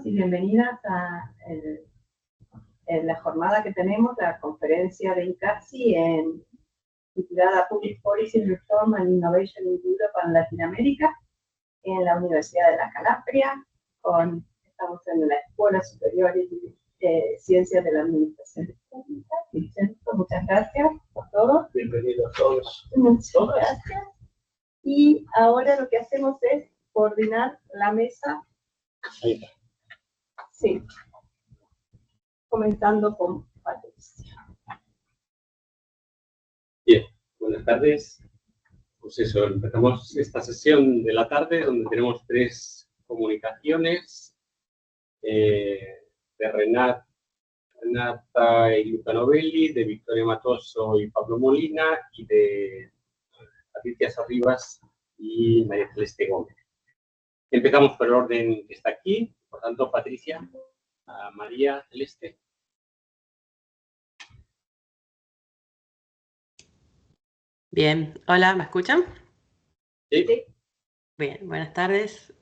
y bienvenidas a la jornada que tenemos, la conferencia de INCASI titulada Public Policy Reform and Innovation in Europe and Latinoamérica en la Universidad de la Calabria. Estamos en la Escuela Superior de Ciencias de la Administración Pública. Muchas gracias a todos. Bienvenidos todos. Muchas gracias. Y ahora lo que hacemos es coordinar la mesa. Ahí está. Sí. Comenzando con Patricia. Bien, buenas tardes. Pues eso, empezamos esta sesión de la tarde donde tenemos 3 comunicaciones de Renata y Luca Novelli, de Victoria Matoso y Pablo Molina y de Patricia Sarribas y María Celeste Gómez. Empezamos por el orden que está aquí, por tanto, Patricia, María Celeste. Bien, hola, ¿me escuchan? Sí. Bien, buenas tardes,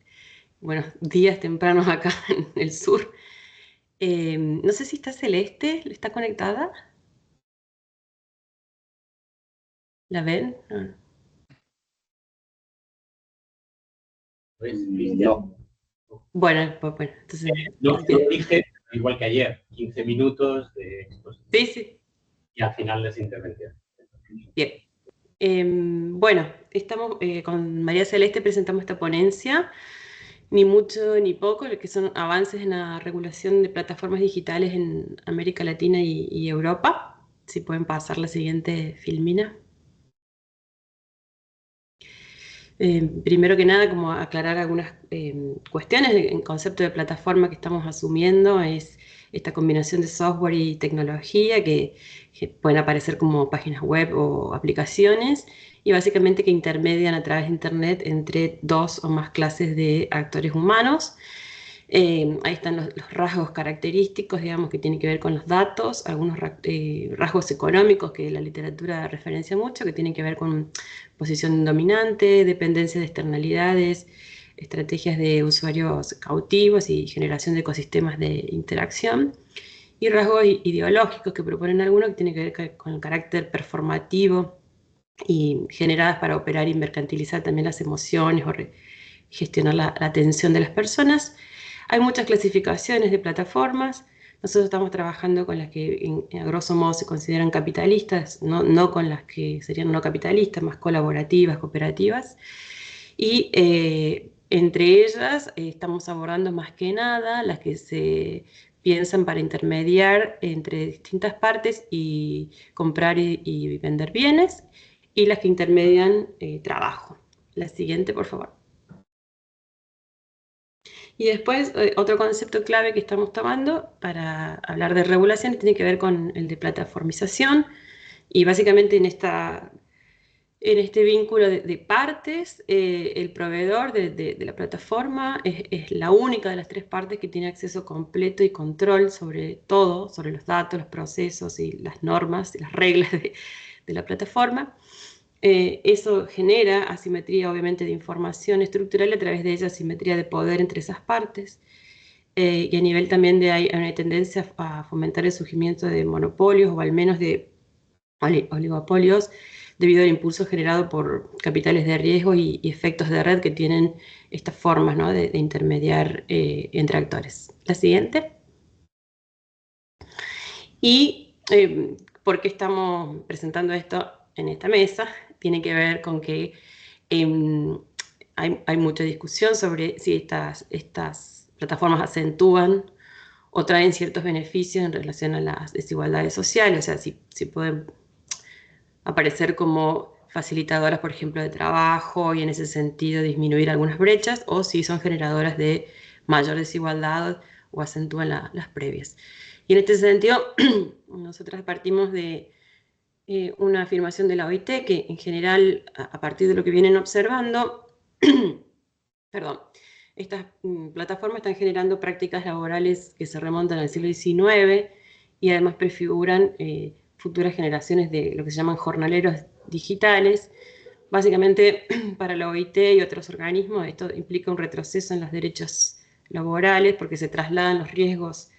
buenos días tempranos acá en el sur. No sé si está Celeste, ¿está conectada? ¿La ven? No. Bueno, entonces... No dije, igual que ayer, 15 minutos de exposición. Sí. Y al final las intervenciones. Bien. Bueno, estamos con María Celeste, presentamos esta ponencia, ni mucho ni poco, lo que son avances en la regulación de plataformas digitales en América Latina y Europa. Si pueden pasar la siguiente filmina. Primero que nada, como aclarar algunas cuestiones. El concepto de plataforma que estamos asumiendo es esta combinación de software y tecnología que pueden aparecer como páginas web o aplicaciones y básicamente que intermedian a través de Internet entre 2 o más clases de actores humanos. Ahí están los rasgos característicos, digamos, que tienen que ver con los datos, algunos rasgos económicos que la literatura referencia mucho, que tienen que ver con posición dominante, dependencia de externalidades, estrategias de usuarios cautivos y generación de ecosistemas de interacción, y rasgos ideológicos que proponen algunos que tienen que ver con el carácter performativo y generadas para operar y mercantilizar también las emociones o gestionar la atención de las personas. Hay muchas clasificaciones de plataformas. Nosotros estamos trabajando con las que a grosso modo se consideran capitalistas, no con las que serían no capitalistas, más colaborativas, cooperativas. Y entre ellas estamos abordando más que nada las que se piensan para intermediar entre distintas partes y comprar y vender bienes, y las que intermedian trabajo. La siguiente, por favor. Y después, otro concepto clave que estamos tomando para hablar de regulación tiene que ver con el de plataformización, y básicamente en este vínculo de partes, el proveedor de la plataforma es la única de las 3 partes que tiene acceso completo y control sobre todo, sobre los datos, los procesos y las normas y las reglas de la plataforma. Eso genera asimetría, obviamente, de información estructural, y a través de ella asimetría de poder entre esas partes. Y a nivel también hay una tendencia a fomentar el surgimiento de monopolios o al menos de oligopolios debido al impulso generado por capitales de riesgo y efectos de red que tienen estas formas, ¿no?, de intermediar entre actores. La siguiente. Y ¿por qué estamos presentando esto en esta mesa? Tiene que ver con que hay mucha discusión sobre si estas plataformas acentúan o traen ciertos beneficios en relación a las desigualdades sociales, o sea, si pueden aparecer como facilitadoras, por ejemplo, de trabajo y en ese sentido disminuir algunas brechas, o si son generadoras de mayor desigualdad o acentúan las previas. Y en este sentido, nosotras partimos de una afirmación de la OIT que en general, a partir de lo que vienen observando, estas plataformas están generando prácticas laborales que se remontan al siglo XIX y además prefiguran futuras generaciones de lo que se llaman jornaleros digitales. Básicamente, para la OIT y otros organismos, esto implica un retroceso en los derechos laborales, porque se trasladan los riesgos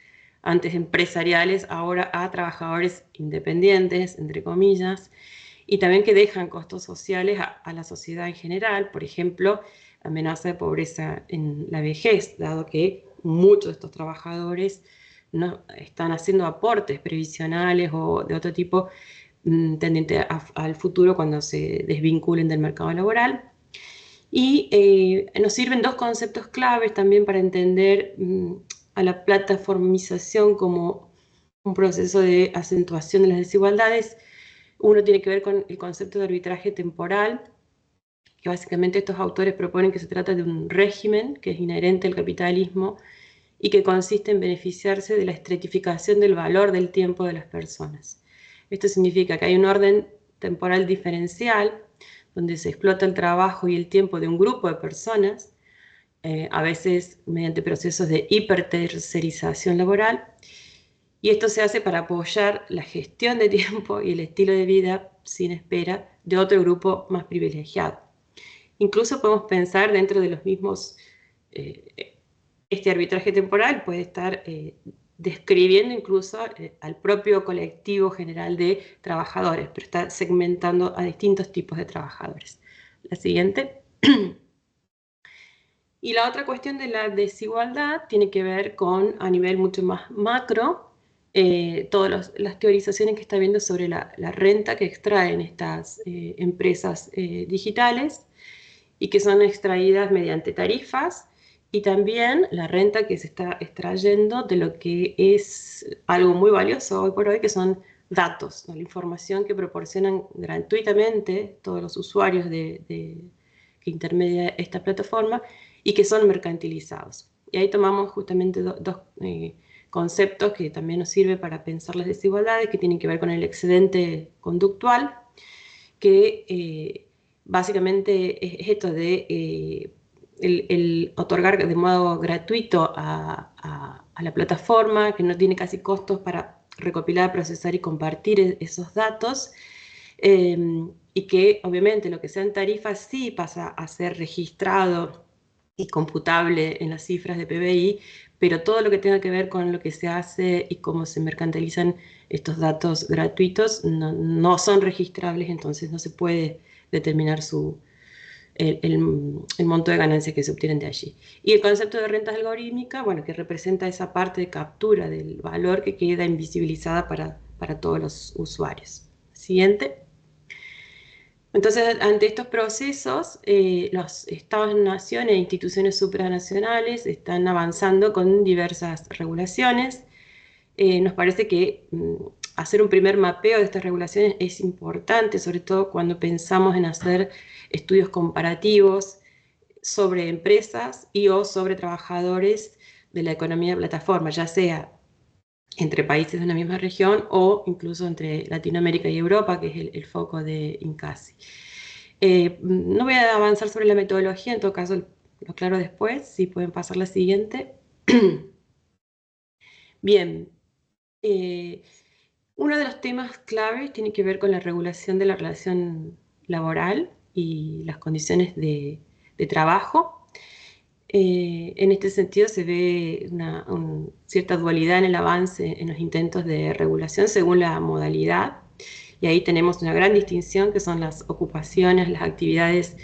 antes empresariales, ahora a trabajadores independientes, entre comillas, y también que dejan costos sociales a la sociedad en general, por ejemplo, amenaza de pobreza en la vejez, dado que muchos de estos trabajadores no están haciendo aportes previsionales o de otro tipo tendiente al futuro cuando se desvinculen del mercado laboral. Y nos sirven dos conceptos claves también para entender a la plataformización como un proceso de acentuación de las desigualdades. Uno tiene que ver con el concepto de arbitraje temporal, que básicamente estos autores proponen que se trata de un régimen que es inherente al capitalismo y que consiste en beneficiarse de la estratificación del valor del tiempo de las personas. Esto significa que hay un orden temporal diferencial donde se explota el trabajo y el tiempo de un grupo de personas, a veces mediante procesos de hipertercerización laboral, y esto se hace para apoyar la gestión de tiempo y el estilo de vida sin espera de otro grupo más privilegiado. Incluso podemos pensar dentro de los mismos, este arbitraje temporal puede estar describiendo incluso al propio colectivo general de trabajadores, pero está segmentando a distintos tipos de trabajadores. La siguiente. Y la otra cuestión de la desigualdad tiene que ver con, a nivel mucho más macro, todas las teorizaciones que está viendo sobre la renta que extraen estas empresas digitales y que son extraídas mediante tarifas, y también la renta que se está extrayendo de lo que es algo muy valioso hoy por hoy, que son datos, ¿no? La información que proporcionan gratuitamente todos los usuarios que intermedia esta plataforma y que son mercantilizados. Y ahí tomamos justamente dos conceptos que también nos sirven para pensar las desigualdades, que tienen que ver con el excedente conductual, que básicamente es esto de el otorgar de modo gratuito a la plataforma, que no tiene casi costos para recopilar, procesar y compartir esos datos, y que obviamente lo que sea en tarifa sí pasa a ser registrado y computable en las cifras de PBI, pero todo lo que tenga que ver con lo que se hace y cómo se mercantilizan estos datos gratuitos no son registrables, entonces no se puede determinar el monto de ganancia que se obtienen de allí. Y el concepto de rentas algorítmicas, bueno, que representa esa parte de captura del valor que queda invisibilizada para todos los usuarios. Siguiente. Entonces, ante estos procesos, los estados-naciones e instituciones supranacionales están avanzando con diversas regulaciones. Nos parece que hacer un primer mapeo de estas regulaciones es importante, sobre todo cuando pensamos en hacer estudios comparativos sobre empresas y o sobre trabajadores de la economía de plataforma, ya sea entre países de una misma región o incluso entre Latinoamérica y Europa, que es el foco de INCASI. No voy a avanzar sobre la metodología, en todo caso lo aclaro después, si pueden pasar la siguiente. Bien, uno de los temas claves tiene que ver con la regulación de la relación laboral y las condiciones de trabajo. En este sentido se ve una cierta dualidad en el avance en los intentos de regulación según la modalidad, y ahí tenemos una gran distinción que son las ocupaciones, las actividades,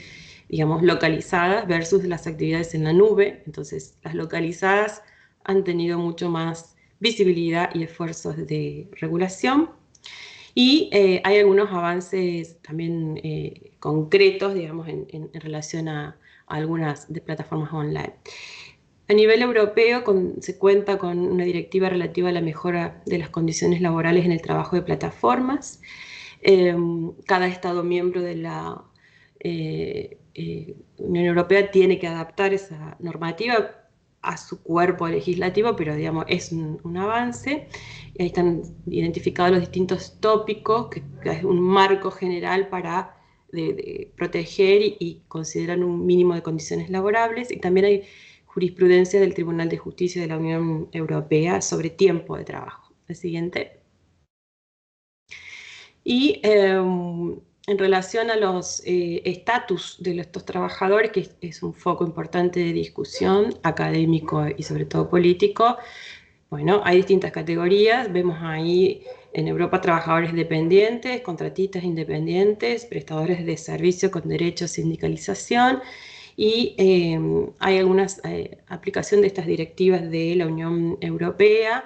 digamos, localizadas versus las actividades en la nube. Entonces, las localizadas han tenido mucho más visibilidad y esfuerzos de regulación, y hay algunos avances también concretos, digamos, en relación a algunas de plataformas online. A nivel europeo se cuenta con una directiva relativa a la mejora de las condiciones laborales en el trabajo de plataformas. Cada Estado miembro de la Unión Europea tiene que adaptar esa normativa a su cuerpo legislativo, pero digamos es un avance. Y ahí están identificados los distintos tópicos, que es un marco general para de proteger y considerar un mínimo de condiciones laborables, y también hay jurisprudencia del Tribunal de Justicia de la Unión Europea sobre tiempo de trabajo. El siguiente. Y en relación a los estatus de estos trabajadores, que es un foco importante de discusión académico y sobre todo político, bueno, hay distintas categorías. Vemos ahí en Europa trabajadores dependientes, contratistas independientes, prestadores de servicio con derecho a sindicalización, y hay algunas aplicación de estas directivas de la Unión Europea,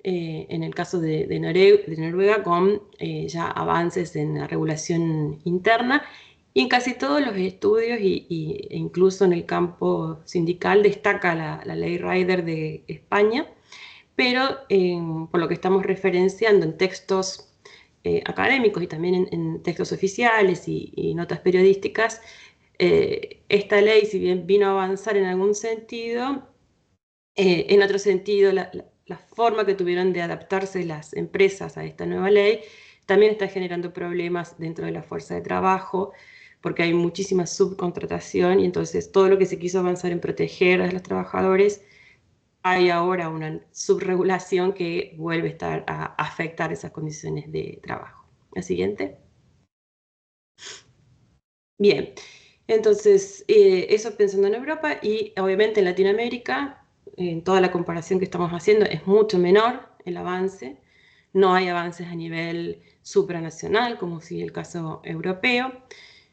en el caso de Noruega, con ya avances en la regulación interna, y en casi todos los estudios, e incluso en el campo sindical, destaca la ley Rider de España, pero por lo que estamos referenciando en textos académicos y también en textos oficiales y notas periodísticas, esta ley, si bien vino a avanzar en algún sentido, en otro sentido, la forma que tuvieron de adaptarse las empresas a esta nueva ley también está generando problemas dentro de la fuerza de trabajo, porque hay muchísima subcontratación, y entonces todo lo que se quiso avanzar en proteger a los trabajadores, hay ahora una subregulación que vuelve a afectar esas condiciones de trabajo. La siguiente. Bien, entonces eso pensando en Europa, y obviamente en Latinoamérica, en toda la comparación que estamos haciendo, es mucho menor el avance. No hay avances a nivel supranacional, como sí el caso europeo.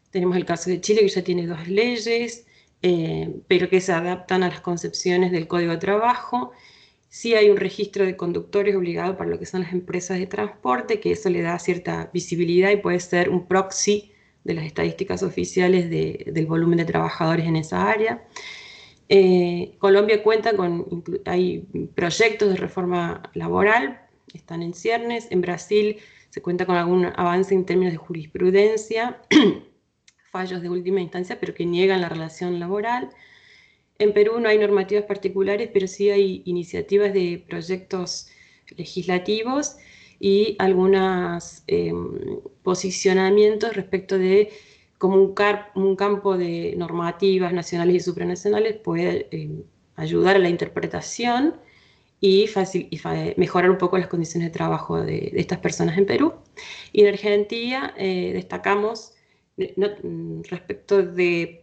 Tenemos el caso de Chile, que ya tiene 2 leyes, pero que se adaptan a las concepciones del Código de Trabajo. Sí hay un registro de conductores obligado para lo que son las empresas de transporte, que eso le da cierta visibilidad y puede ser un proxy de las estadísticas oficiales del volumen de trabajadores en esa área. Colombia cuenta hay proyectos de reforma laboral, están en ciernes. En Brasil se cuenta con algún avance en términos de jurisprudencia, fallos de última instancia, pero que niegan la relación laboral. En Perú no hay normativas particulares, pero sí hay iniciativas de proyectos legislativos y algunos posicionamientos respecto de cómo un campo de normativas nacionales y supranacionales puede ayudar a la interpretación y mejorar un poco las condiciones de trabajo de estas personas en Perú. Y en Argentina destacamos respecto de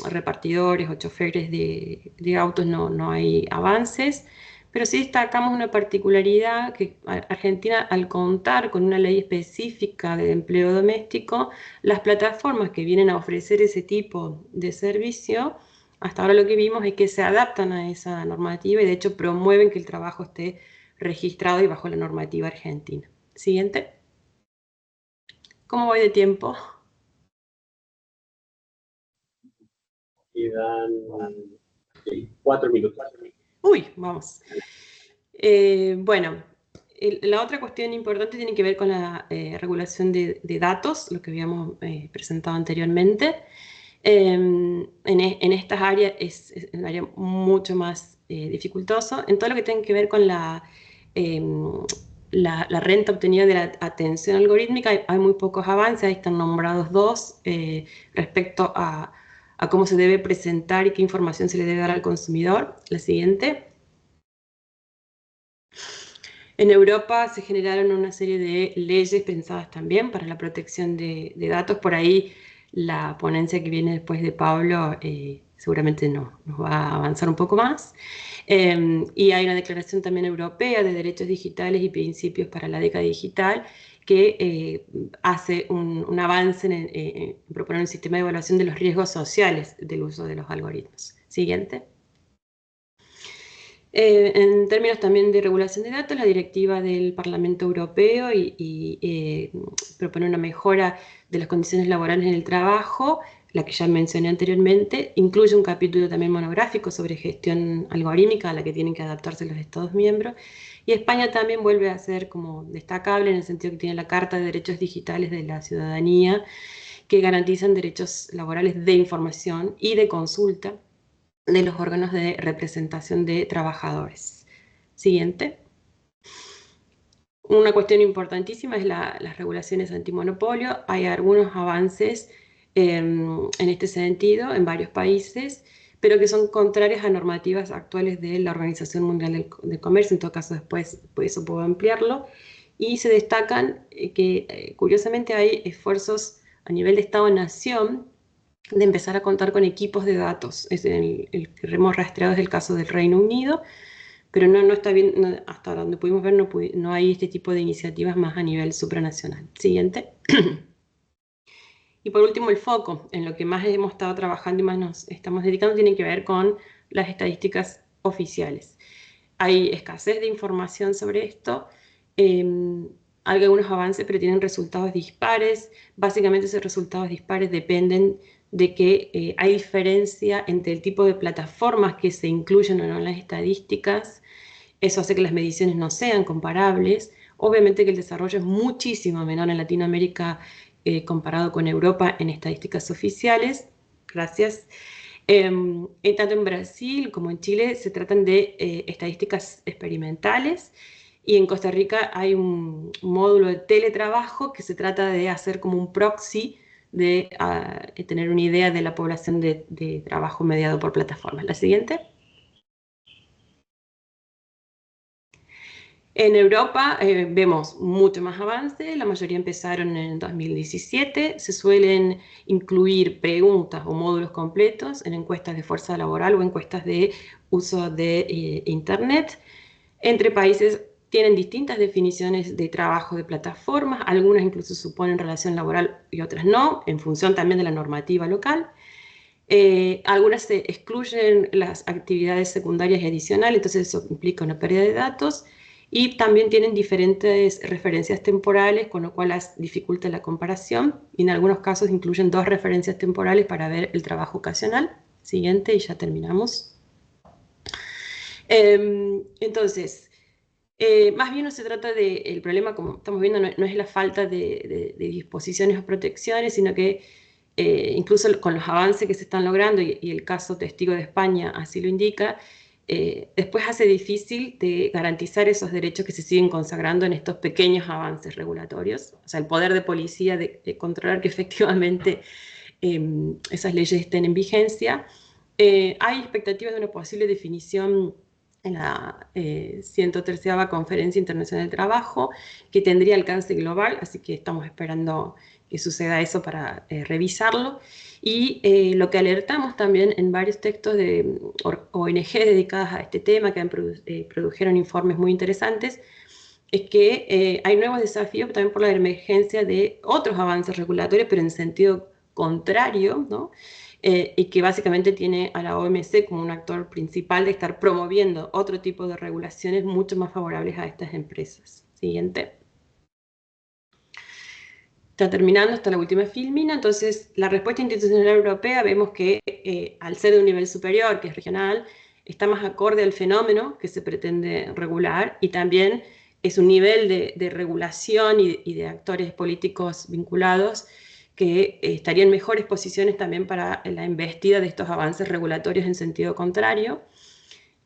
repartidores o choferes de autos, no hay avances, pero sí destacamos una particularidad, que Argentina, al contar con una ley específica de empleo doméstico, las plataformas que vienen a ofrecer ese tipo de servicio, hasta ahora lo que vimos es que se adaptan a esa normativa y de hecho promueven que el trabajo esté registrado y bajo la normativa argentina. Siguiente. ¿Cómo voy de tiempo? Quedan 4 minutos. Uy, vamos. Bueno, la otra cuestión importante tiene que ver con la regulación de datos, lo que habíamos presentado anteriormente. En estas áreas es un área mucho más dificultoso. En todo lo que tiene que ver con la renta obtenida de la atención algorítmica, hay muy pocos avances. Ahí están nombrados 2 respecto a cómo se debe presentar y qué información se le debe dar al consumidor. La siguiente. En Europa se generaron una serie de leyes pensadas también para la protección de datos. Por ahí la ponencia que viene después de Pablo seguramente nos va a avanzar un poco más. Y hay una declaración también europea de derechos digitales y principios para la década digital, que hace un avance en proponer un sistema de evaluación de los riesgos sociales del uso de los algoritmos. Siguiente. En términos también de regulación de datos, la directiva del Parlamento Europeo propone una mejora de las condiciones laborales en el trabajo, la que ya mencioné anteriormente. Incluye un capítulo también monográfico sobre gestión algorítmica a la que tienen que adaptarse los Estados miembros. Y España también vuelve a ser como destacable en el sentido que tiene la Carta de Derechos Digitales de la Ciudadanía, que garantizan derechos laborales de información y de consulta de los órganos de representación de trabajadores. Siguiente. Una cuestión importantísima es las regulaciones antimonopolio. Hay algunos avances en este sentido en varios países, pero que son contrarias a normativas actuales de la Organización Mundial del Comercio. En todo caso, después pues, eso puedo ampliarlo. Y se destacan que, curiosamente, hay esfuerzos a nivel de Estado-Nación, de empezar a contar con equipos de datos. Es el que hemos rastreado es el caso del Reino Unido, pero no está bien, hasta donde pudimos ver no hay este tipo de iniciativas más a nivel supranacional. Siguiente. Y por último, el foco, en lo que más hemos estado trabajando y más nos estamos dedicando, tiene que ver con las estadísticas oficiales. Hay escasez de información sobre esto, hay algunos avances, pero tienen resultados dispares. Básicamente esos resultados dispares dependen de que hay diferencia entre el tipo de plataformas que se incluyen o no en las estadísticas. Eso hace que las mediciones no sean comparables. Obviamente que el desarrollo es muchísimo menor en Latinoamérica comparado con Europa en estadísticas oficiales. Gracias. Tanto en Brasil como en Chile se tratan de estadísticas experimentales, y en Costa Rica hay un módulo de teletrabajo que se trata de hacer como un proxy de tener una idea de la población de trabajo mediado por plataformas. La siguiente. En Europa vemos mucho más avance, la mayoría empezaron en 2017, se suelen incluir preguntas o módulos completos en encuestas de fuerza laboral o encuestas de uso de Internet. Entre países tienen distintas definiciones de trabajo de plataformas, algunas incluso suponen relación laboral y otras no, en función también de la normativa local. Algunas se excluyen las actividades secundarias y adicionales, entonces eso implica una pérdida de datos, y también tienen diferentes referencias temporales, con lo cual dificulta la comparación, y en algunos casos incluyen 2 referencias temporales para ver el trabajo ocasional. Siguiente, y ya terminamos. Entonces, más bien no se trata el problema, como estamos viendo, no es la falta de disposiciones o protecciones, sino que incluso con los avances que se están logrando, y el caso testigo de España así lo indica, después hace difícil de garantizar esos derechos que se siguen consagrando en estos pequeños avances regulatorios. O sea, el poder de policía de controlar que efectivamente esas leyes estén en vigencia. Hay expectativas de una posible definición en la 103ª Conferencia Internacional del Trabajo, que tendría alcance global, así que estamos esperando que suceda eso para revisarlo. Y lo que alertamos también en varios textos de ONG dedicadas a este tema, que produjeron informes muy interesantes, es que hay nuevos desafíos también por la emergencia de otros avances regulatorios, pero en sentido contrario, ¿no? Y que básicamente tiene a la OMC como un actor principal de estar promoviendo otro tipo de regulaciones mucho más favorables a estas empresas. Siguiente. Está terminando, está la última filmina. Entonces, la respuesta institucional europea, vemos que al ser de un nivel superior, que es regional, está más acorde al fenómeno que se pretende regular, y también es un nivel de regulación y de actores políticos vinculados que estarían en mejores posiciones también para la embestida de estos avances regulatorios en sentido contrario.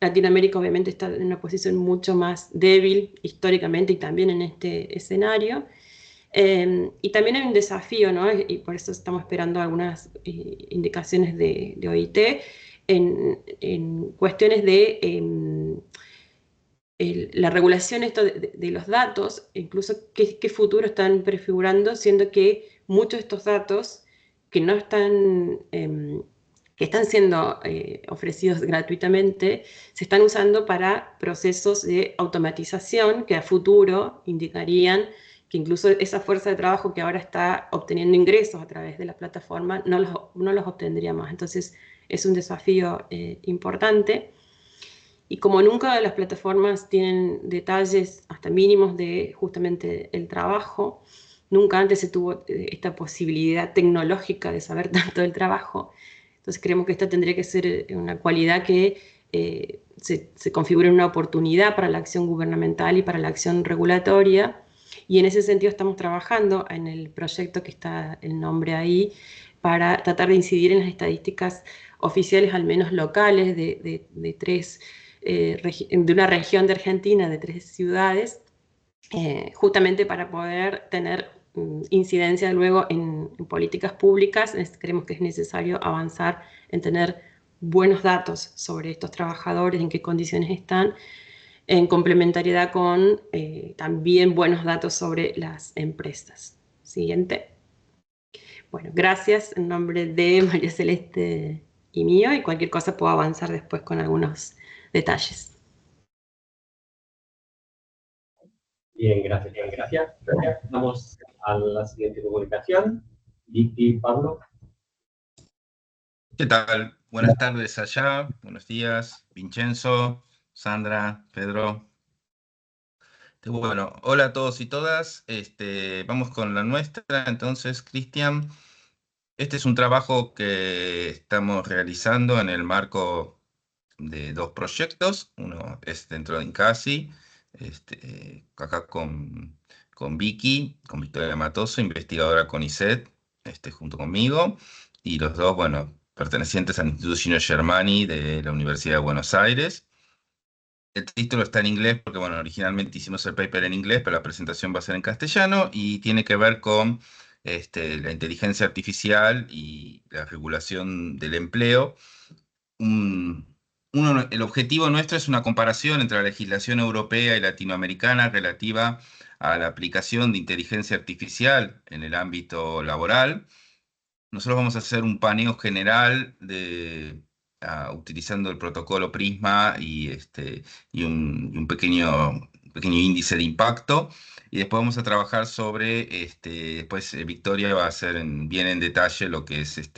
Latinoamérica obviamente está en una posición mucho más débil históricamente, y también en este escenario. Y también hay un desafío, ¿no? Y por eso estamos esperando algunas indicaciones de OIT en cuestiones de la regulación de los datos, incluso qué futuro están prefigurando, siendo que muchos de estos datos que no están, que están siendo ofrecidos gratuitamente, se están usando para procesos de automatización que a futuro indicarían que incluso esa fuerza de trabajo que ahora está obteniendo ingresos a través de la plataforma no los obtendría más. Entonces es un desafío importante. Y como nunca las plataformas tienen detalles hasta mínimos de justamente el trabajo, nunca antes se tuvo esta posibilidad tecnológica de saber tanto del trabajo. Entonces creemos que esta tendría que ser una cualidad que se configure en una oportunidad para la acción gubernamental y para la acción regulatoria. Y en ese sentido estamos trabajando en el proyecto que está el nombre ahí, para tratar de incidir en las estadísticas oficiales, al menos locales, de una región de Argentina, de 3 ciudades, justamente para poder tener incidencia luego en políticas públicas. Creemos que es necesario avanzar en tener buenos datos sobre estos trabajadores, en qué condiciones están, en complementariedad con también buenos datos sobre las empresas. Siguiente. Bueno, gracias en nombre de María Celeste y mío, y cualquier cosa puedo avanzar después con algunos detalles. Bien, gracias. Vamos a la siguiente comunicación. Vicky, Pablo. ¿Qué tal? Buenas tardes allá, buenos días, Vincenzo, Sandra, Pedro. Bueno, hola a todos y todas. Vamos con la nuestra. Entonces, Cristian, este es un trabajo que estamos realizando en el marco de dos proyectos. Uno es dentro de Incasi, acá con Vicky, con Victoria Matoso, investigadora con ISET, junto conmigo, y los dos, bueno, pertenecientes al Instituto Gino Germani de la Universidad de Buenos Aires. El título está en inglés porque, bueno, originalmente hicimos el paper en inglés, pero la presentación va a ser en castellano y tiene que ver con la inteligencia artificial y la regulación del empleo. El objetivo nuestro es una comparación entre la legislación europea y latinoamericana relativa a la aplicación de inteligencia artificial en el ámbito laboral. Nosotros vamos a hacer un paneo general utilizando el protocolo Prisma y un pequeño índice de impacto. Y después vamos a trabajar sobre, después Victoria va a hacer bien en detalle lo que es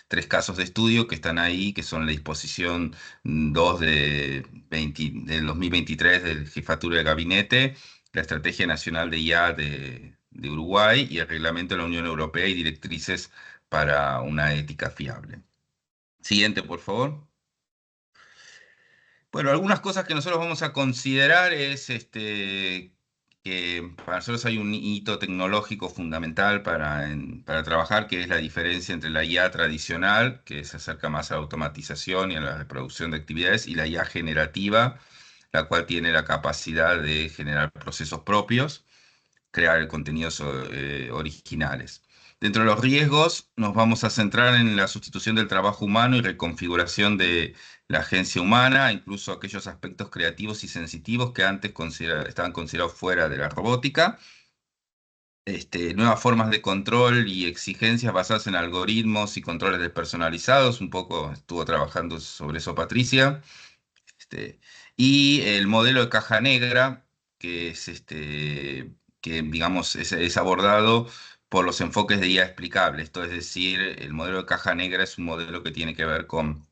3 casos de estudio que están ahí, que son la disposición 2 del 2023 de Jefatura de Gabinete, la Estrategia Nacional de IA de Uruguay y el Reglamento de la Unión Europea y directrices para una ética fiable. Siguiente, por favor. Bueno, algunas cosas que nosotros vamos a considerar es que para nosotros hay un hito tecnológico fundamental para trabajar, que es la diferencia entre la IA tradicional, que se acerca más a la automatización y a la reproducción de actividades, y la IA generativa, la cual tiene la capacidad de generar procesos propios, crear contenidos originales. Dentro de los riesgos, nos vamos a centrar en la sustitución del trabajo humano y reconfiguración de la agencia humana, incluso aquellos aspectos creativos y sensitivos que antes estaban considerados fuera de la robótica. Nuevas formas de control y exigencias basadas en algoritmos y controles despersonalizados. Un poco estuvo trabajando sobre eso Patricia. Y el modelo de caja negra, que es que digamos es abordado por los enfoques de IA explicable. Esto es decir, el modelo de caja negra es un modelo que tiene que ver con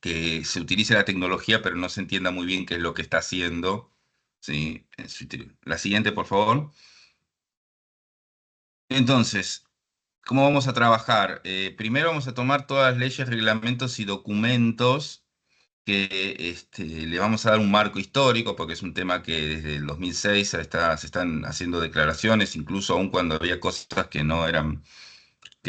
que se utilice la tecnología, pero no se entienda muy bien qué es lo que está haciendo. ¿Sí? La siguiente, por favor. Entonces, ¿cómo vamos a trabajar? Primero vamos a tomar todas las leyes, reglamentos y documentos que le vamos a dar un marco histórico, porque es un tema que desde el 2006 se están haciendo declaraciones, incluso aun cuando había cosas que no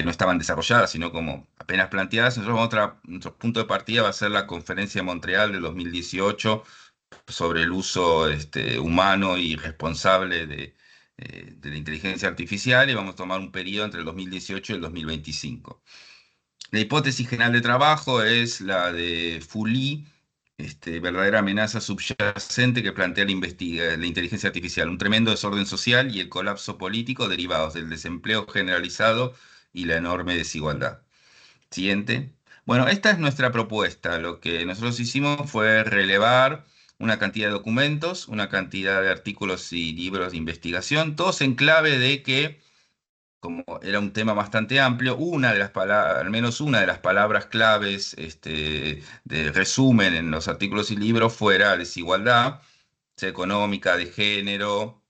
estaban desarrolladas, sino como apenas planteadas. Nuestro punto de partida va a ser la Conferencia de Montreal del 2018 sobre el uso humano y responsable de la inteligencia artificial, y vamos a tomar un periodo entre el 2018 y el 2025. La hipótesis general de trabajo es la de Fouly, verdadera amenaza subyacente que plantea la inteligencia artificial, un tremendo desorden social y el colapso político derivados del desempleo generalizado y la enorme desigualdad. Siguiente. Bueno, esta es nuestra propuesta. Lo que nosotros hicimos fue relevar una cantidad de documentos, una cantidad de artículos y libros de investigación, todos en clave de que, como era un tema bastante amplio, al menos una de las palabras claves de resumen en los artículos y libros fuera desigualdad, sea económica, de género,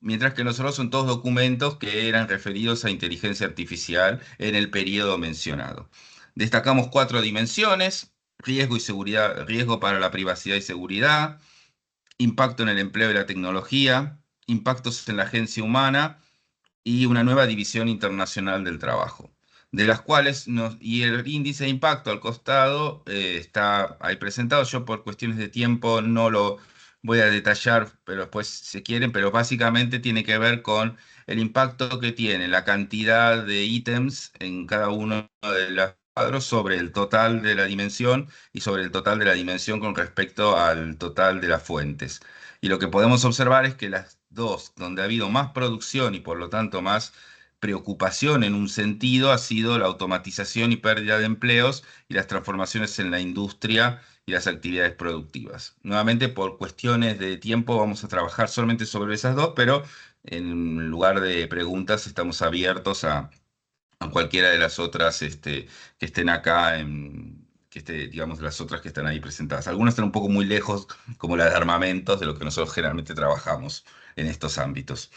mientras que nosotros son todos documentos que eran referidos a inteligencia artificial en el periodo mencionado. Destacamos 4 dimensiones: riesgo y seguridad, riesgo para la privacidad y seguridad, impacto en el empleo y la tecnología, impactos en la agencia humana, y una nueva división internacional del trabajo, de las cuales y el índice de impacto al costado está ahí presentado. Yo por cuestiones de tiempo no lo voy a detallar, pero después si quieren, pero básicamente tiene que ver con el impacto que tiene la cantidad de ítems en cada uno de los cuadros sobre el total de la dimensión y sobre el total de la dimensión con respecto al total de las fuentes. Y lo que podemos observar es que las dos donde ha habido más producción y por lo tanto más preocupación en un sentido ha sido la automatización y pérdida de empleos y las transformaciones en la industria y las actividades productivas. Nuevamente, por cuestiones de tiempo vamos a trabajar solamente sobre esas dos, pero en lugar de preguntas estamos abiertos a cualquiera de las otras que estén acá, digamos, las otras que están ahí presentadas. Algunas están un poco muy lejos, como la de armamentos, de lo que nosotros generalmente trabajamos en estos ámbitos.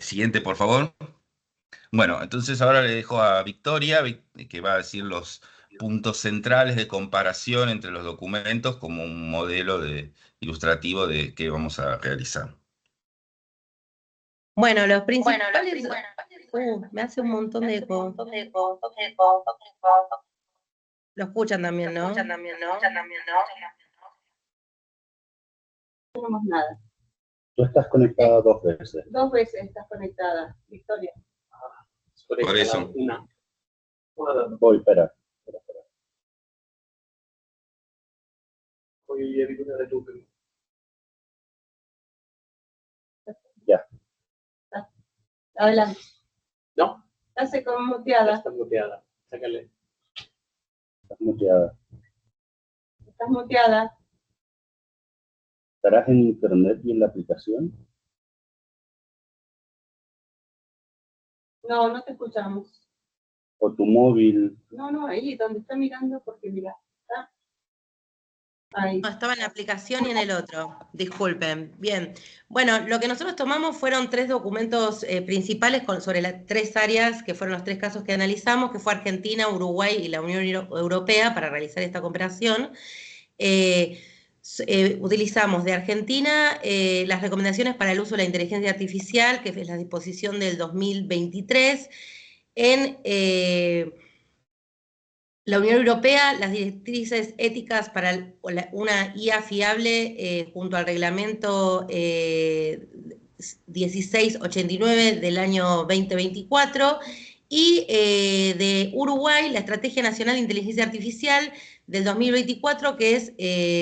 Siguiente, por favor. Bueno, entonces ahora le dejo a Victoria, que va a decir los puntos centrales de comparación entre los documentos como un modelo ilustrativo de qué vamos a realizar. Bueno, los principales... me hace un montón de eco. Lo escuchan también, ¿no? No tenemos nada. Tú estás conectada 2 veces. 2 veces estás conectada, Victoria. Por eso. Una. Voy, espera. Ya. Adelante. No, Estás ya muteada. está muteada. Sácale. Estás muteada. Estás muteada. ¿Estarás en internet y en la aplicación? No, no te escuchamos. ¿O tu móvil? No, ahí donde está mirando, porque mira, está ahí. No, estaba en la aplicación y en el otro. Disculpen. Bien. Bueno, lo que nosotros tomamos fueron 3 documentos principales sobre las 3 áreas, que fueron los 3 casos que analizamos, que fue Argentina, Uruguay y la Unión Europea para realizar esta comparación. Utilizamos de Argentina las recomendaciones para el uso de la inteligencia artificial, que es la disposición del 2023, en la Unión Europea, las directrices éticas para una IA fiable junto al reglamento 1689 del año 2024, y de Uruguay, la Estrategia Nacional de Inteligencia Artificial del 2024, que es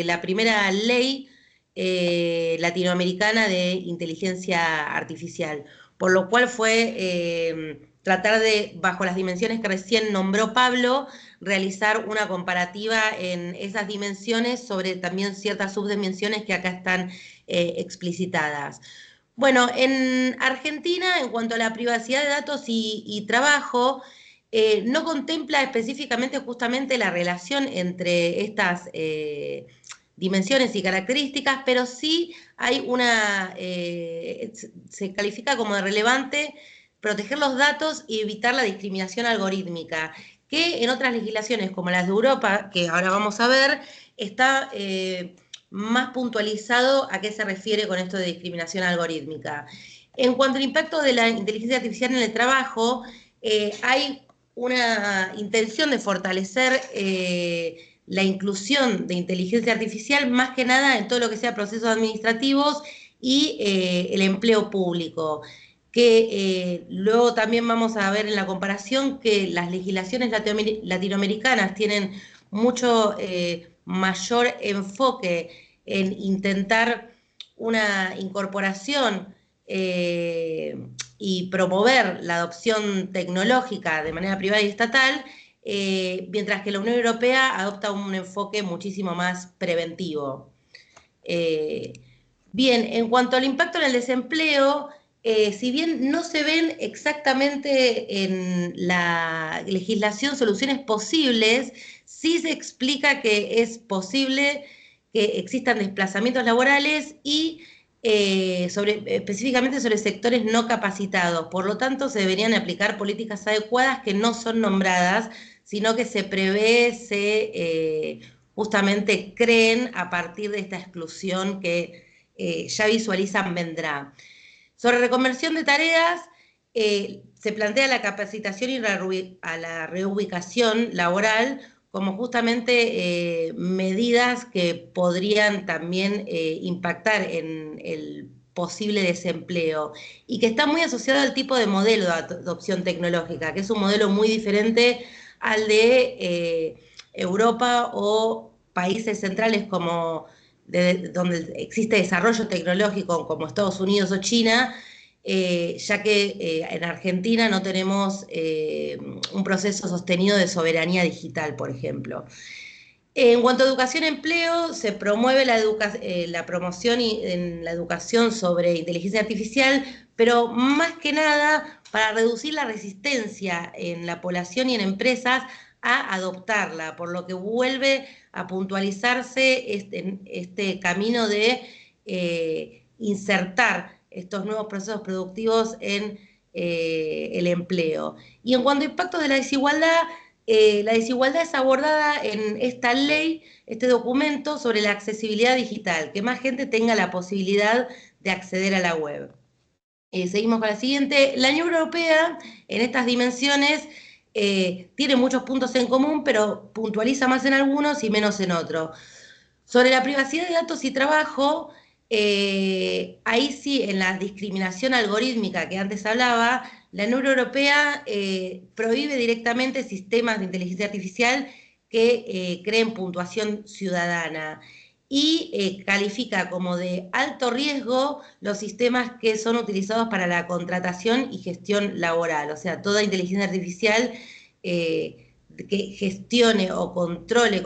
la primera ley latinoamericana de inteligencia artificial, por lo cual fue tratar de, bajo las dimensiones que recién nombró Pablo, realizar una comparativa en esas dimensiones sobre también ciertas subdimensiones que acá están explicitadas. Bueno, en Argentina, en cuanto a la privacidad de datos y trabajo, no contempla específicamente justamente la relación entre estas dimensiones y características, pero sí hay se califica como de relevante proteger los datos y evitar la discriminación algorítmica, que en otras legislaciones como las de Europa, que ahora vamos a ver, está más puntualizado a qué se refiere con esto de discriminación algorítmica. En cuanto al impacto de la inteligencia artificial en el trabajo, hay una intención de fortalecer la inclusión de inteligencia artificial, más que nada en todo lo que sea procesos administrativos y el empleo público, que luego también vamos a ver en la comparación que las legislaciones latinoamericanas tienen mucho mayor enfoque en intentar una incorporación y promover la adopción tecnológica de manera privada y estatal, mientras que la Unión Europea adopta un enfoque muchísimo más preventivo. Bien, en cuanto al impacto en el desempleo, si bien no se ven exactamente en la legislación soluciones posibles, sí se explica que es posible que existan desplazamientos laborales y específicamente sobre sectores no capacitados. Por lo tanto, se deberían aplicar políticas adecuadas que no son nombradas, sino que se prevé, justamente creen a partir de esta exclusión que ya visualizan vendrá. Sobre reconversión de tareas, se plantea la capacitación y a la reubicación laboral como justamente medidas que podrían también impactar en el posible desempleo y que está muy asociado al tipo de modelo de adopción tecnológica, que es un modelo muy diferente al de Europa o países centrales como donde existe desarrollo tecnológico como Estados Unidos o China, ya que en Argentina no tenemos un proceso sostenido de soberanía digital, por ejemplo. En cuanto a educación y empleo, se promueve la promoción en la educación sobre inteligencia artificial, pero más que nada para reducir la resistencia en la población y en empresas a adoptarla, por lo que vuelve a puntualizarse este camino de insertar estos nuevos procesos productivos en el empleo. Y en cuanto a impactos de la desigualdad es abordada en esta ley, este documento sobre la accesibilidad digital, que más gente tenga la posibilidad de acceder a la web. Seguimos con la siguiente. La Unión Europea, en estas dimensiones, tiene muchos puntos en común, pero puntualiza más en algunos y menos en otros. Sobre la privacidad de datos y trabajo, ahí sí, en la discriminación algorítmica que antes hablaba, la Unión Europea prohíbe directamente sistemas de inteligencia artificial que creen puntuación ciudadana y califica como de alto riesgo los sistemas que son utilizados para la contratación y gestión laboral. O sea, toda inteligencia artificial que gestione o controle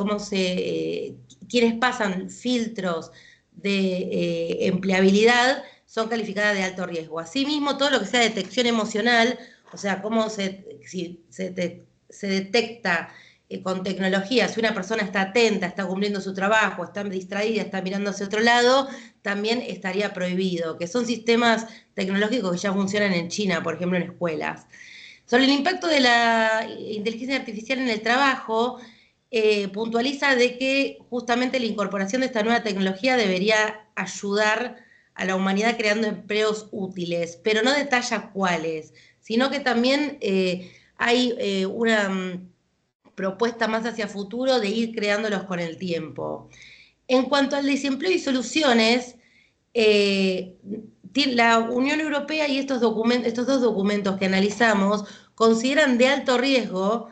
quienes pasan filtros de empleabilidad son calificadas de alto riesgo. Asimismo, todo lo que sea detección emocional, o sea, si se detecta con tecnología, si una persona está atenta, está cumpliendo su trabajo, está distraída, está mirando hacia otro lado, también estaría prohibido, que son sistemas tecnológicos que ya funcionan en China, por ejemplo, en escuelas. Sobre el impacto de la inteligencia artificial en el trabajo, puntualiza de que justamente la incorporación de esta nueva tecnología debería ayudar a la humanidad creando empleos útiles, pero no detalla cuáles, sino que también hay una propuesta más hacia futuro de ir creándolos con el tiempo. En cuanto al desempleo y soluciones, la Unión Europea y estos dos documentos que analizamos consideran de alto riesgo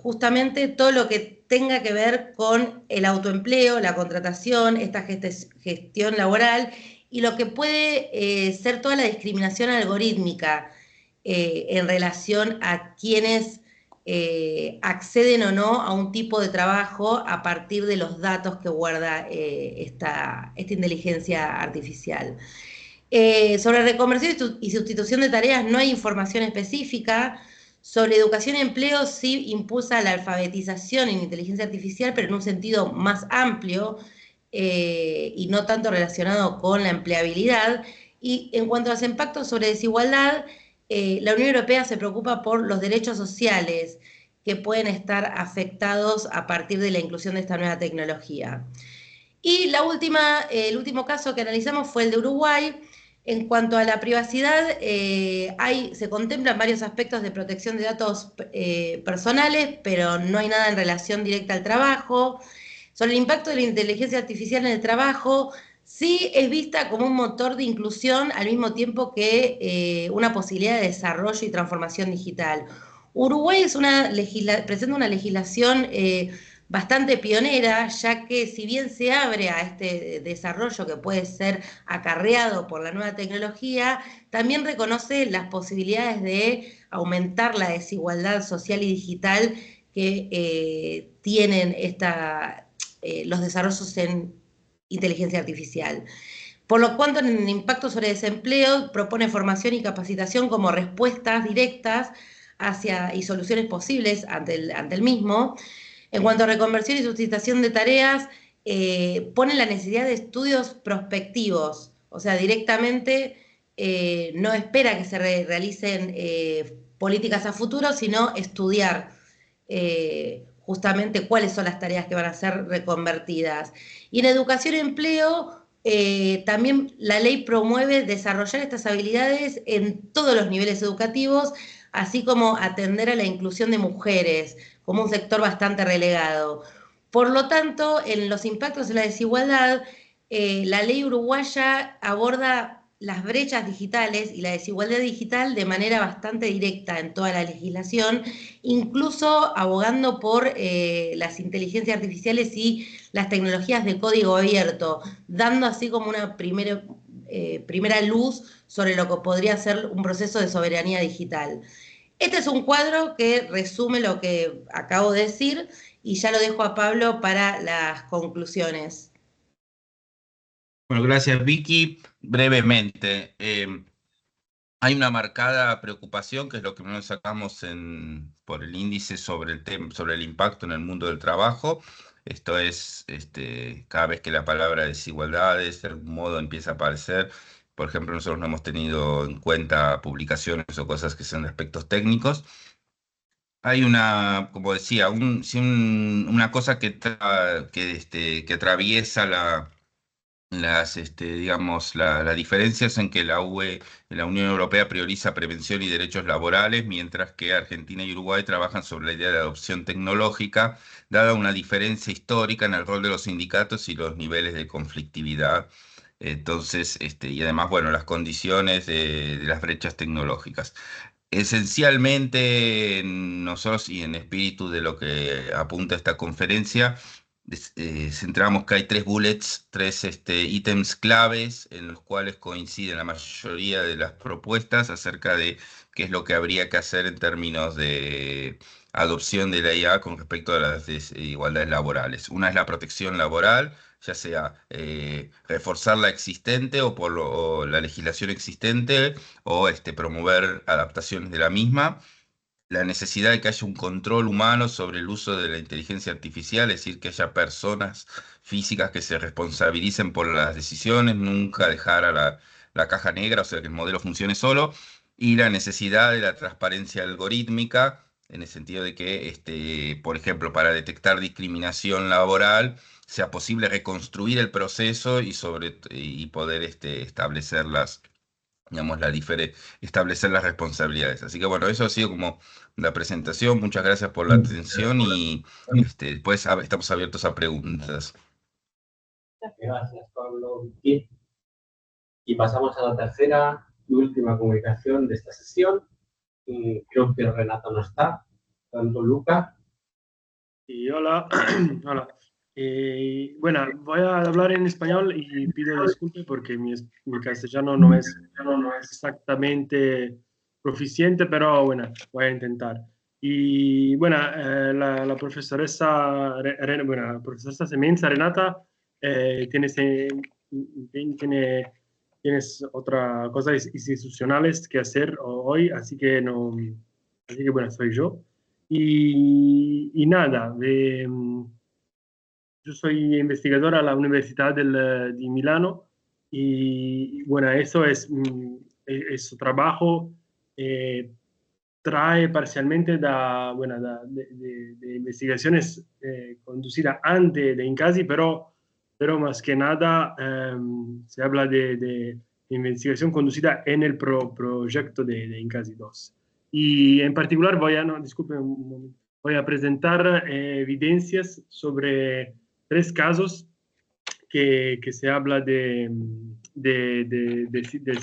justamente todo lo que tenga que ver con el autoempleo, la contratación, esta gestión laboral y lo que puede ser toda la discriminación algorítmica en relación a quienes acceden o no a un tipo de trabajo a partir de los datos que guarda esta inteligencia artificial. Sobre reconversión y sustitución de tareas no hay información específica. Sobre educación y empleo sí impulsa la alfabetización en inteligencia artificial, pero en un sentido más amplio y no tanto relacionado con la empleabilidad. Y en cuanto a los impactos sobre desigualdad, la Unión Europea se preocupa por los derechos sociales que pueden estar afectados a partir de la inclusión de esta nueva tecnología. Y el último caso que analizamos fue el de Uruguay. En cuanto a la privacidad, se contemplan varios aspectos de protección de datos personales, pero no hay nada en relación directa al trabajo. Sobre el impacto de la inteligencia artificial en el trabajo, sí es vista como un motor de inclusión al mismo tiempo que una posibilidad de desarrollo y transformación digital. Uruguay presenta una legislación bastante pionera, ya que si bien se abre a este desarrollo que puede ser acarreado por la nueva tecnología, también reconoce las posibilidades de aumentar la desigualdad social y digital que tienen los desarrollos en inteligencia artificial. Por lo cuanto, en el impacto sobre desempleo, propone formación y capacitación como respuestas directas y soluciones posibles ante el mismo. En cuanto a reconversión y sustitución de tareas, pone la necesidad de estudios prospectivos, o sea, directamente no espera que se realicen políticas a futuro, sino estudiar justamente cuáles son las tareas que van a ser reconvertidas. Y en educación y empleo, también la ley promueve desarrollar estas habilidades en todos los niveles educativos, así como atender a la inclusión de mujeres, como un sector bastante relegado. Por lo tanto, en los impactos de la desigualdad, la ley uruguaya aborda las brechas digitales y la desigualdad digital de manera bastante directa en toda la legislación, incluso abogando por las inteligencias artificiales y las tecnologías de código abierto, dando así como una primera primera luz sobre lo que podría ser un proceso de soberanía digital. Este es un cuadro que resume lo que acabo de decir y ya lo dejo a Pablo para las conclusiones. Bueno, gracias Vicky. Brevemente, hay una marcada preocupación, que es lo que nos sacamos por el índice sobre el impacto en el mundo del trabajo. Esto es, cada vez que la palabra desigualdades de algún modo empieza a aparecer, por ejemplo, nosotros no hemos tenido en cuenta publicaciones o cosas que sean de aspectos técnicos. Hay una, como decía, una cosa que atraviesa digamos, la diferencia es en que la Unión Europea prioriza prevención y derechos laborales, mientras que Argentina y Uruguay trabajan sobre la idea de adopción tecnológica, dada una diferencia histórica en el rol de los sindicatos y los niveles de conflictividad. Entonces, y además, bueno, las condiciones de las brechas tecnológicas. Esencialmente, nosotros, y en espíritu de lo que apunta esta conferencia, centramos que hay tres bullets, tres ítems claves en los cuales coinciden la mayoría de las propuestas acerca de qué es lo que habría que hacer en términos de adopción de la IA con respecto a las desigualdades laborales. Una es la protección laboral, ya sea reforzar la existente o la legislación existente, o promover adaptaciones de la misma. La necesidad de que haya un control humano sobre el uso de la inteligencia artificial, es decir, que haya personas físicas que se responsabilicen por las decisiones, nunca dejar a la caja negra, o sea, que el modelo funcione solo, y la necesidad de la transparencia algorítmica, en el sentido de que, por ejemplo, para detectar discriminación laboral, sea posible reconstruir el proceso y poder establecer digamos, establecer las responsabilidades. Así que bueno, eso ha sido como la presentación. Muchas gracias por la atención y después estamos abiertos a preguntas. Gracias, Pablo. Y pasamos a la tercera y última comunicación de esta sesión. Creo que Renato no está, tanto Luca. Y hola, hola. Bueno, voy a hablar en español y pido disculpas porque mi castellano no es exactamente proficiente, pero bueno, voy a intentar. Y bueno, la profesoressa Semenza, Renata, tienes otra cosas institucionales que hacer hoy, así que bueno, soy yo. Y nada, yo soy investigador a la Universidad de Milano y bueno, eso es su trabajo trae parcialmente de investigaciones conducidas antes de Incasi, pero más que nada se habla de investigación conducida en el proyecto de Incasi 2. Y en particular voy a presentar evidencias sobre 3 casos que se habla del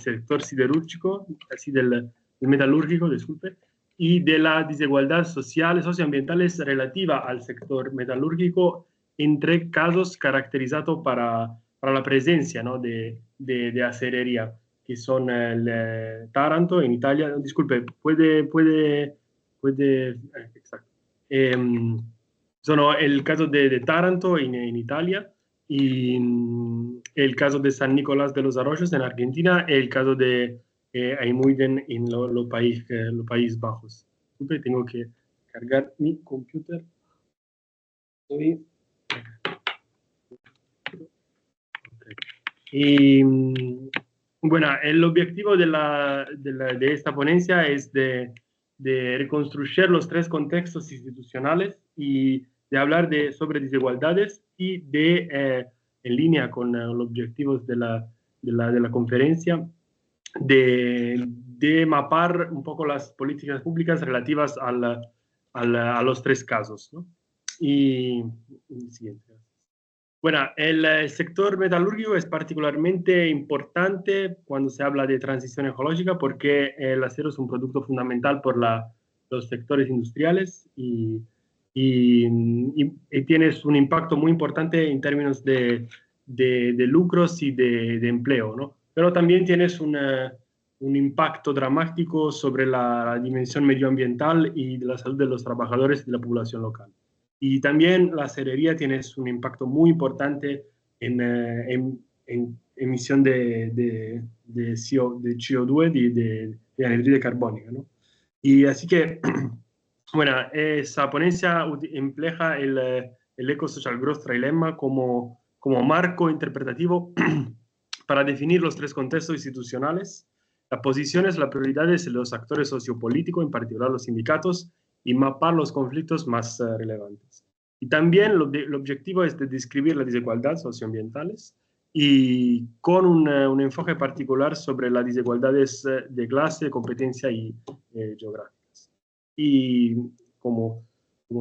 sector siderúrgico, así del metalúrgico, disculpe, y de la desigualdad social y socioambientales relativa al sector metalúrgico en 3 casos caracterizados para la presencia, ¿no?, de acerería, que son el Taranto en Italia. Disculpe, exacto. Sono el caso de Taranto en Italia, y el caso de San Nicolás de los Arroyos en Argentina, y el caso de Aimuiden en los Países Bajos. Disculpe, tengo que cargar mi computer. Y bueno, el objetivo de esta ponencia es de reconstruir los 3 contextos institucionales y de hablar sobre desigualdades y en línea con los objetivos de la conferencia, de mapar un poco las políticas públicas relativas a los 3 casos, ¿no? Y siguiente. Bueno, el sector metalúrgico es particularmente importante cuando se habla de transición ecológica porque el acero es un producto fundamental por los sectores industriales y tienes un impacto muy importante en términos de lucros y de empleo, ¿no? pero también tienes un impacto dramático sobre la dimensión medioambiental y de la salud de los trabajadores y de la población local. Y también la acerería tiene un impacto muy importante en emisión de CO2, de anhídrido carbónico, ¿no? Y así que, bueno, esa ponencia emplea el Eco-Social Growth Trilemma como marco interpretativo para definir los tres contextos institucionales, las posiciones, las prioridades de los actores sociopolíticos, en particular los sindicatos, y mapar los conflictos más relevantes. Y también el objetivo es de describir las desigualdades socioambientales y con un enfoque particular sobre las desigualdades de clase, competencia y geográficas. Y como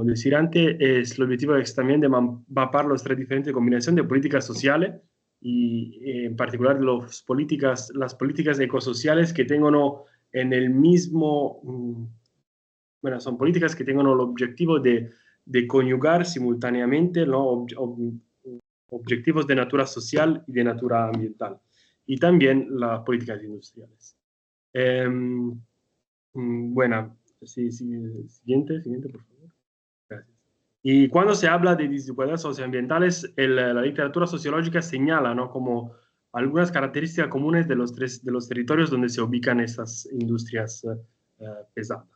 decir antes, el objetivo es también de mapar las tres diferentes combinaciones de políticas sociales y en particular las políticas ecosociales que tengan en el mismo, bueno, son políticas que tengan el objetivo de conyugar simultáneamente, ¿no? Objetivos de natura social y de natura ambiental, y también las políticas industriales. Bueno, siguiente, por favor. Gracias. Y cuando se habla de desigualdades socioambientales, la literatura sociológica señala, ¿no?, como algunas características comunes de los territorios donde se ubican esas industrias pesadas.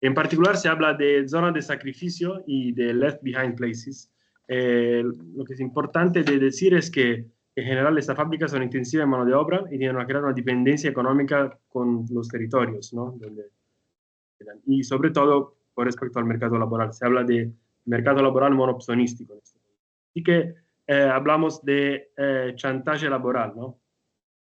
En particular se habla de zonas de sacrificio y de left behind places. Lo que es importante de decir es que en general estas fábricas son intensivas en mano de obra y tienen que crear una dependencia económica con los territorios, ¿no?, y sobre todo con respecto al mercado laboral. Se habla de mercado laboral monopsonístico. Así que hablamos de chantaje laboral, ¿no?,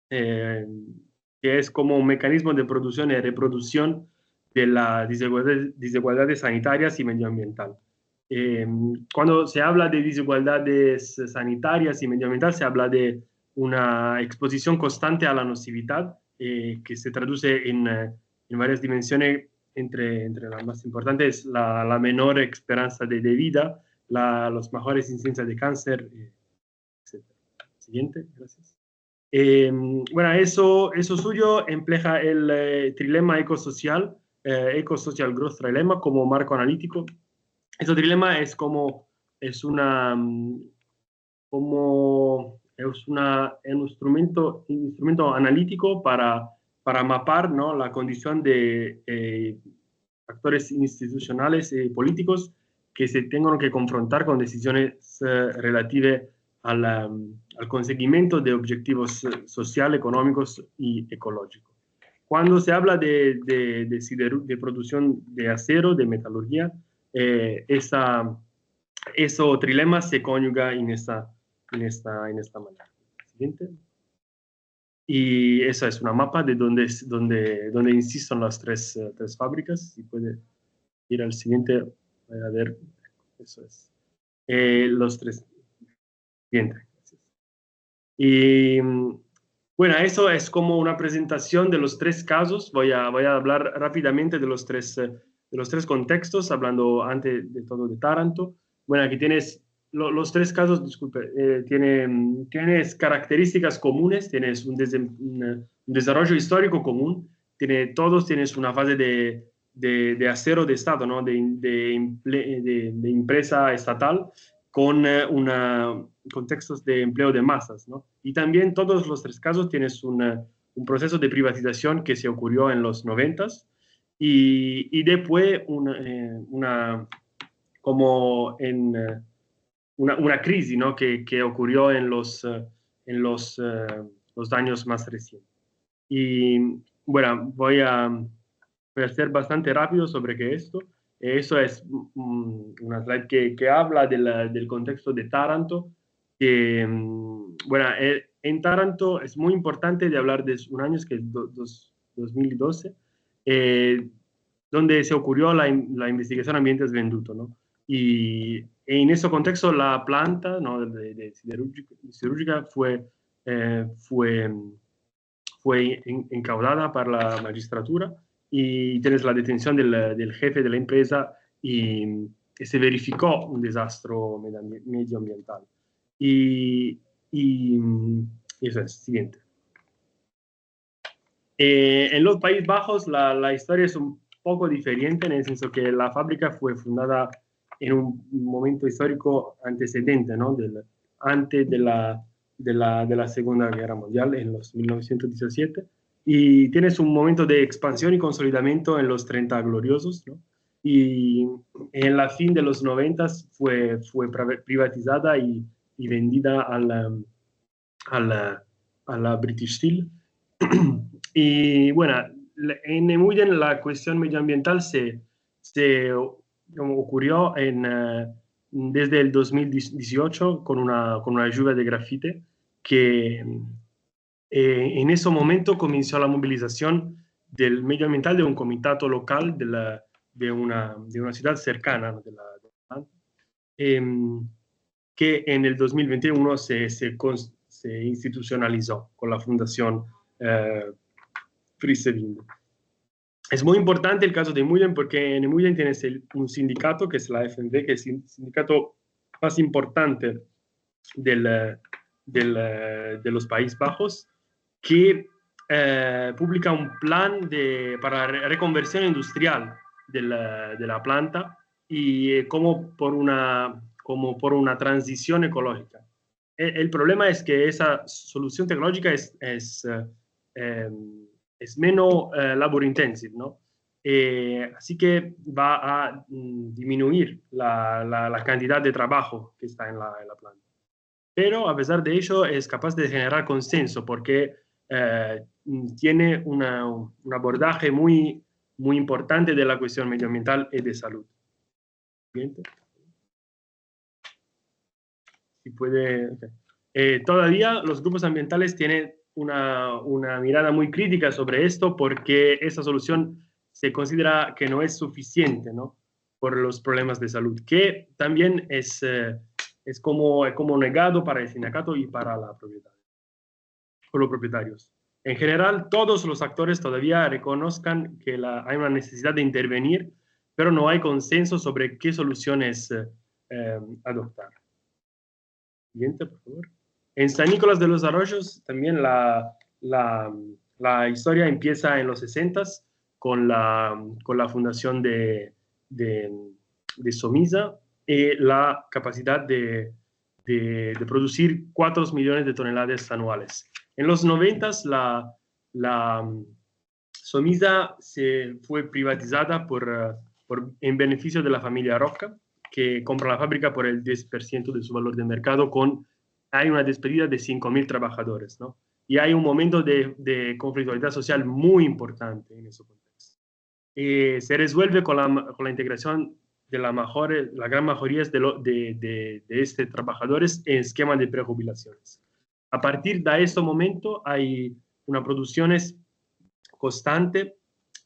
que es como un mecanismo de producción y reproducción de las desigualdades sanitarias y medioambientales. Cuando se habla de desigualdades sanitarias y medioambientales, se habla de una exposición constante a la nocividad, que se traduce en varias dimensiones, entre las más importantes, la menor esperanza de vida, las mejores incidencias de cáncer, etc. Siguiente, gracias. Bueno, eso suyo emplea el trilema ecosocial, Eco-Social Growth Trilemma, como marco analítico. Ese trilema es un instrumento analítico para mapar, ¿no?, la condición de actores institucionales y políticos que se tengan que confrontar con decisiones relativas al conseguimiento de objetivos sociales, económicos y ecológicos. Cuando se habla de producción de acero, de metalurgia, ese trilema se conjuga en esta manera. Siguiente. Y esa es una mapa de donde insisten las tres fábricas. Si puede ir al siguiente, voy a ver. Eso es. Los tres. Siguiente. Y bueno, eso es como una presentación de los tres casos. Voy a hablar rápidamente de los tres contextos, hablando antes de todo de Taranto. Bueno, aquí tienes los tres casos, disculpe, tienes características comunes, tienes un desarrollo histórico común, tienes una fase de acero de Estado, ¿no?, de empresa estatal, con contextos de empleo de masas, ¿no? Y también todos los tres casos tienes un proceso de privatización que se ocurrió en los 90s y después una crisis, ¿no?, que ocurrió en los años más recientes. Y bueno, voy a ser bastante rápido sobre esto. Eso es una slide que habla del contexto de Taranto. Bueno, en Taranto es muy importante de hablar de un año que es 2012, donde se ocurrió la investigación ambientes Venduto, ¿no? Y en ese contexto la planta, ¿no?, de siderúrgica fue encaudada por la magistratura y tienes la detención del jefe de la empresa y se verificó un desastre medioambiental. Y Y eso es, siguiente. En los Países Bajos la historia es un poco diferente, en el senso que la fábrica fue fundada en un momento histórico antecedente, ¿no? Antes de la Segunda Guerra Mundial, en los 1917, y tienes un momento de expansión y consolidamiento en los 30 gloriosos, ¿no? Y en la fin de los 90 fue privatizada y vendida a la British Steel. Y bueno, en Nemuiden la cuestión medioambiental se ocurrió desde el 2018 con una lluvia de grafite que en ese momento comenzó la movilización del medioambiental de un comitato local de una ciudad cercana que en el 2021 se institucionalizó con la fundación Friesewinde. Es muy importante el caso de Nemuiden porque en Nemuiden tienes un sindicato que es la FNV, que es el sindicato más importante de los Países Bajos, que publica un plan para reconversión industrial de la planta y como por una transición ecológica. El problema es que esa solución tecnológica es menos labor intensive, ¿no? Así que va a disminuir la cantidad de trabajo que está en la planta. Pero a pesar de ello es capaz de generar consenso porque tiene un abordaje muy, muy importante de la cuestión medioambiental y de salud. Siguiente. Si puede, okay. Todavía los grupos ambientales tienen una mirada muy crítica sobre esto porque esa solución se considera que no es suficiente, ¿no? Por los problemas de salud, que también es como negado para el sindicato y para los propietarios. En general, todos los actores todavía reconozcan que hay una necesidad de intervenir, pero no hay consenso sobre qué soluciones adoptar. Siguiente, por favor. En San Nicolás de los Arroyos también la historia empieza en los 60s con la fundación de Somisa y la capacidad de producir 4 millones de toneladas anuales. En los 90s la Somisa se fue privatizada en beneficio de la familia Rocca, que compra la fábrica por el 10% de su valor de mercado. Hay una despedida de 5.000 trabajadores, ¿no? Y hay un momento de conflictualidad social muy importante en ese contexto. Se resuelve con la integración de la gran mayoría de estos trabajadores en esquema de prejubilaciones. A partir de este momento hay una producción constante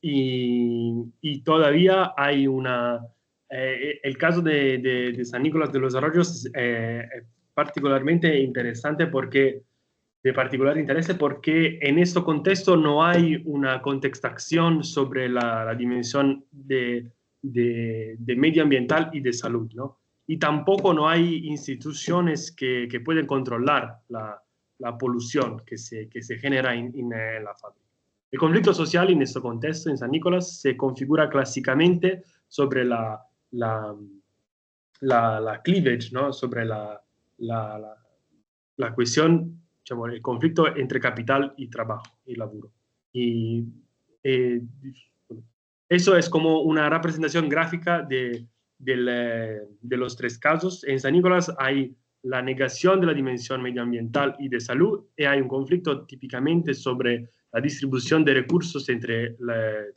y todavía hay el caso de San Nicolás de los Arroyos es particularmente interesante porque en este contexto no hay una contextación sobre la dimensión de medioambiental y de salud, ¿no? Y tampoco no hay instituciones que pueden controlar la polución que se genera en la fábrica. El conflicto social en este contexto, en San Nicolás, se configura clásicamente sobre la cleavage, ¿no? Sobre la cuestión, digamos, el conflicto entre capital y trabajo y laburo. Y eso es como una representación gráfica de los 3 casos. En San Nicolás hay la negación de la dimensión medioambiental y de salud, y hay un conflicto típicamente sobre la distribución de recursos entre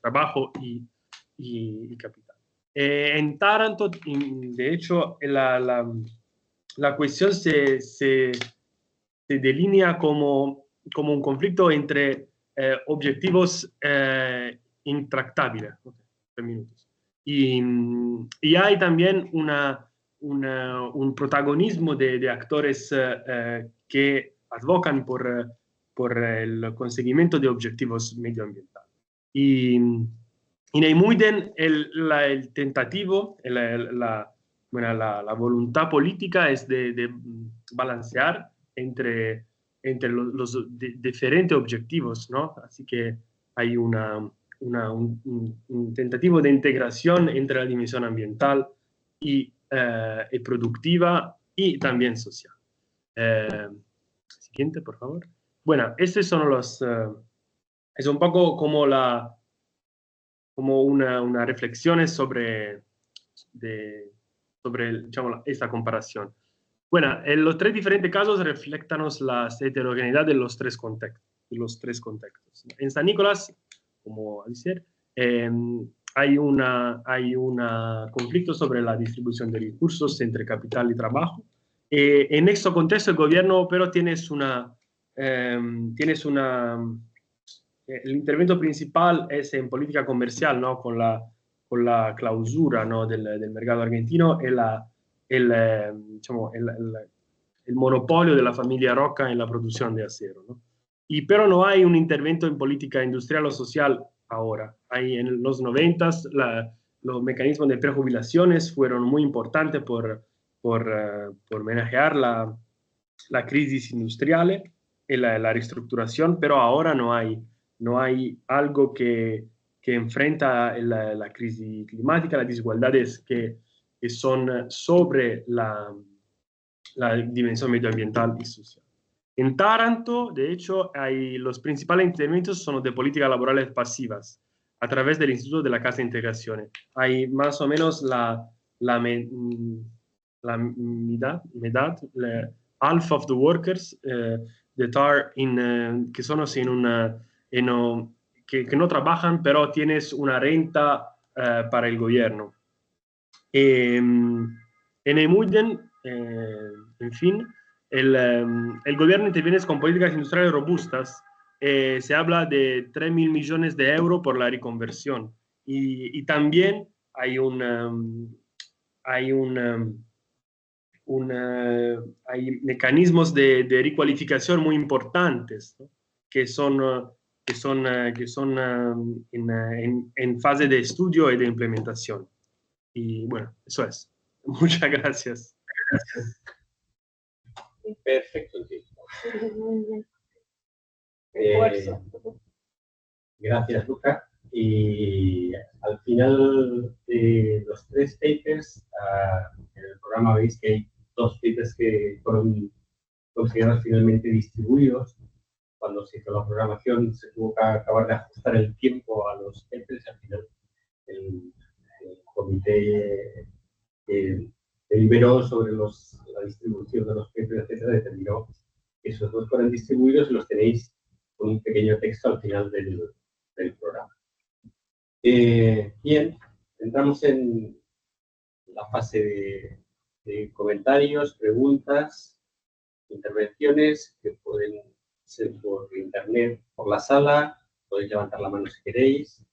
trabajo y capital. En Taranto, de hecho, la cuestión se delinea como un conflicto entre objetivos intractables. Okay, 3 minutos. Y hay también un protagonismo de actores que advocan por el conseguimiento de objetivos medioambientales. Y en Nemuiden el tentativo, la voluntad política es de balancear entre entre los diferentes objetivos, ¿no? Así que hay un tentativo de integración entre la dimensión ambiental y productiva y también social. Siguiente, por favor. Bueno, estos son los... es un poco como una reflexión sobre digamos, esta comparación. Bueno, en los tres diferentes casos reflectan la heterogeneidad de los tres contextos. En San Nicolás, como decir, hay un conflicto sobre la distribución de recursos entre capital y trabajo. En este contexto, el gobierno, pero el intervento principal es en política comercial, ¿no? Con la clausura, ¿no? del mercado argentino y el monopolio de la familia Roca en la producción de acero, ¿no? Pero no hay un intervento en política industrial o social ahora. En los 90s los mecanismos de prejubilaciones fueron muy importantes por manejar la crisis industrial y la reestructuración, pero ahora no hay algo que enfrenta la crisis climática, las desigualdades que son sobre la dimensión medioambiental y social. En Taranto, de hecho, los principales interventos son de políticas laborales pasivas a través del Instituto de la Casa de Integración. Hay más o menos half of the workers that are que son que no trabajan, pero tienes una renta para el gobierno. En Emuden, en fin, el gobierno interviene con políticas industriales robustas. Se habla de 3.000 millones de euros por la reconversión. Y también hay mecanismos de recualificación muy importantes, ¿no? que son en fase de estudio y de implementación. Y bueno, eso es. Muchas gracias. Perfecto. Gracias, Luca. Y al final de los tres papers, en el programa veis que hay dos papers que fueron considerados finalmente distribuidos. Cuando se hizo la programación se tuvo que acabar de ajustar el tiempo a los papers. Al final el comité deliberó sobre la distribución de los papers, etcétera, determinó que esos dos fueron distribuidos y los tenéis con un pequeño texto al final del programa. Bien, entramos en la fase de comentarios, preguntas, intervenciones que pueden ser por internet, por la sala. Podéis levantar la mano si queréis.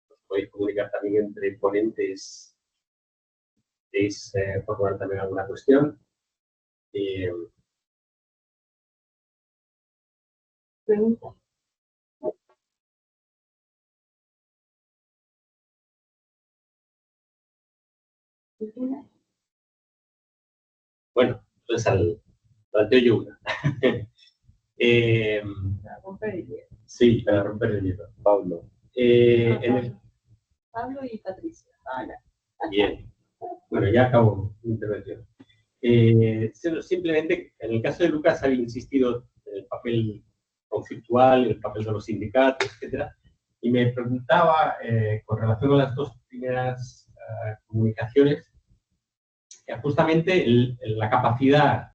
Os podéis comunicar también entre ponentes. Podéis formular también alguna cuestión. Pregunta. Bueno, entonces planteo yo una. Para romper el hielo. Sí, para romper el hielo. Pablo. Pablo y Patricia. Bien. Bueno, ya acabo mi intervención. Simplemente, en el caso de Lucas, había insistido en el papel conflictual, en el papel de los sindicatos, etcétera, y me preguntaba, con relación a las dos primeras comunicaciones, justamente la capacidad